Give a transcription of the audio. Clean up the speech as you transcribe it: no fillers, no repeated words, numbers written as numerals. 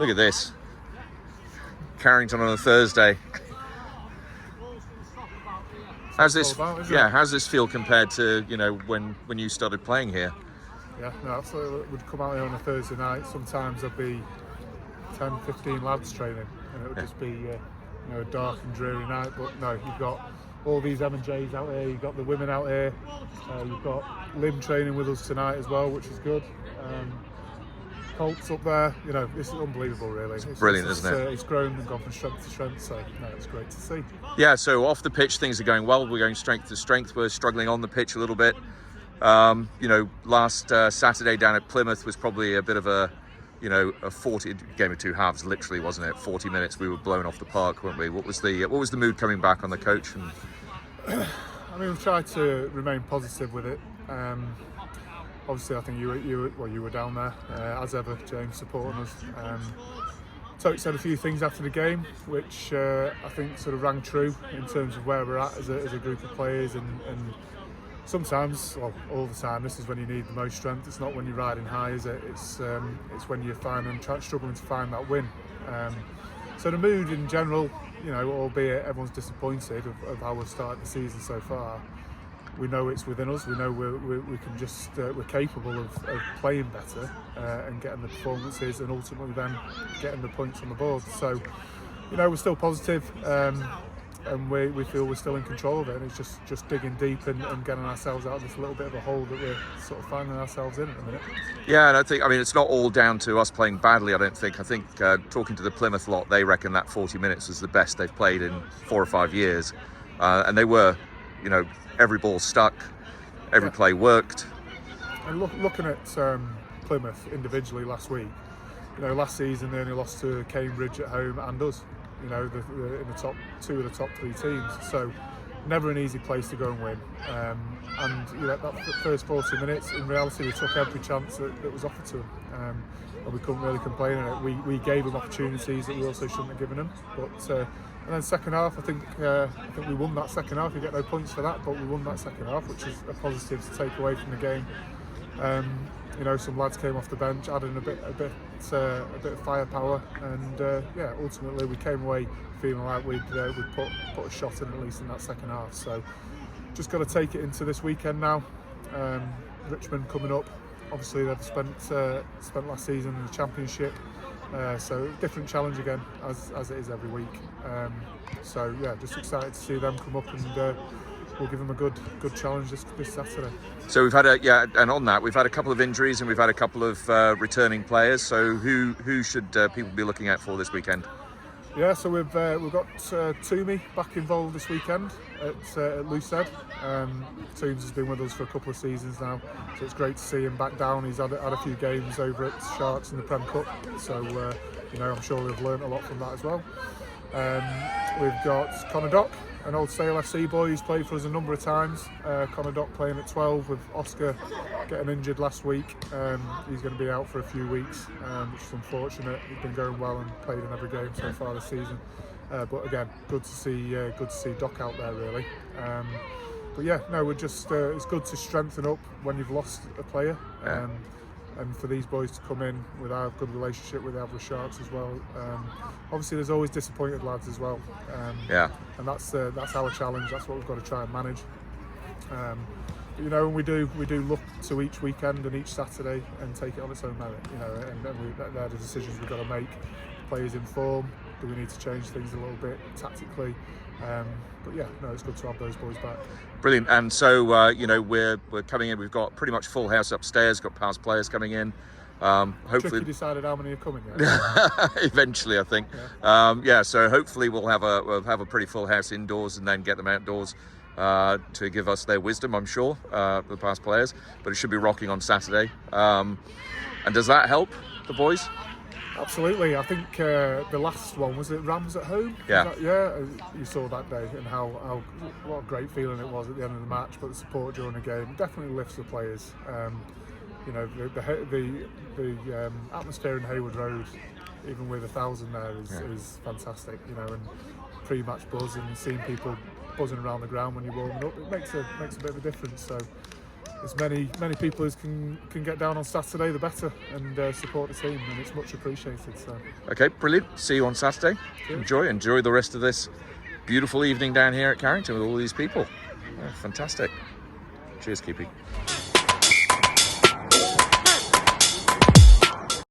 Look at this. Carrington on a Thursday. How's this? How's this feel compared to when you started playing here? Yeah, no, absolutely. We'd come out here on a Thursday night. Sometimes there'd be 10, 15 lads training, and it would just be a dark and dreary night. But no, you've got all these M&Js out here. You've got the women out here. You've got Lim training with us tonight as well, which is good. Colts up there. This is unbelievable, really. It's brilliant, isn't it? It's grown and gone from strength to strength, so no, it's great to see. Yeah, so off the pitch things are going well. We're going strength to strength. We're struggling on the pitch a little bit. Last Saturday down at Plymouth was probably a bit of a 40 game of two halves, literally, wasn't it? 40 minutes we were blown off the park, weren't we? What was the mood coming back on the coach? I mean, we've tried to remain positive with it. Obviously, I think you were down there as ever, James, supporting us. Toke said a few things after the game, which I think sort of rang true in terms of where we're at as a group of players, and sometimes, well, all the time, this is when you need the most strength. It's not when you're riding high, is it? It's when you're struggling to find that win. So the mood in general, albeit everyone's disappointed of how we've started the season so far, we know it's within us. We know we can just we're capable of playing better and getting the performances, and ultimately then getting the points on the board. So, we're still positive. And we feel we're still in control of it, and it's just digging deep and getting ourselves out of this little bit of a hole that we're sort of finding ourselves in at the minute. Yeah, and I mean, it's not all down to us playing badly, I don't think. I think talking to the Plymouth lot, they reckon that 40 minutes was the best they've played in 4 or 5 years. And they were, every ball stuck, every play worked. And looking at Plymouth individually last week, last season they only lost to Cambridge at home and us. In the top 2 of the top 3 teams, so never an easy place to go and win. And that first 40 minutes, in reality, we took every chance that was offered to them, and we couldn't really complain on it. We gave them opportunities that we also shouldn't have given them. But and then second half, I think we won that second half. You get no points for that, but we won that second half, which is a positive to take away from the game. Some lads came off the bench, adding a bit of firepower, and ultimately we came away feeling like we'd put a shot in at least in that second half. So just got to take it into this weekend now. Richmond coming up. Obviously they've spent last season in the Championship, so different challenge again as it is every week. Just excited to see them come up, and we'll give them a good challenge this Saturday. So we've had and on that we've had a couple of injuries and we've had a couple of returning players. So who should people be looking out for this weekend? Yeah, so we've got Toomey back involved this weekend at Loosehead. Toombs has been with us for a couple of seasons now, so it's great to see him back down. He's had a few games over at Sharks in the Prem Cup, so I'm sure they've learnt a lot from that as well. We've got Connor Dock, an old Sale FC boy who's played for us a number of times. Connor Dock playing at 12 with Oscar getting injured last week. He's going to be out for a few weeks, which is unfortunate. He's been going well and played in every game so far this season. But again, good to see Doc out there, really. We're just it's good to strengthen up when you've lost a player. And for these boys to come in with our good relationship with the Sharks as well. Obviously, there's always disappointed lads as well. And that's our challenge. That's what we've got to try and manage. And we do look to each weekend and each Saturday and take it on its own merit. They're the decisions we've got to make. Players in form. Do we need to change things a little bit tactically? It's good to have those boys back. Brilliant. And so we're coming in. We've got pretty much full house upstairs. Got past players coming in. Hopefully, Tricky decided how many are coming yet. Eventually, I think. Yeah. So hopefully we'll have a pretty full house indoors and then get them outdoors to give us their wisdom. I'm sure the past players, but it should be rocking on Saturday. And does that help the boys? Absolutely. I think the last one was it Rams at home. Yeah. You saw that day and how what a great feeling it was at the end of the match. But the support during the game definitely lifts the players. The atmosphere in Hayward Road, even with 1,000 there, is fantastic. And pre-match buzz and seeing people buzzing around the ground when you're warming up, it makes a bit of a difference. So as many people as can get down on Saturday, the better, and support the team, and it's much appreciated. So. Okay, brilliant. See you on Saturday. Enjoy the rest of this beautiful evening down here at Carrington with all these people. Fantastic. Cheers, Keepy.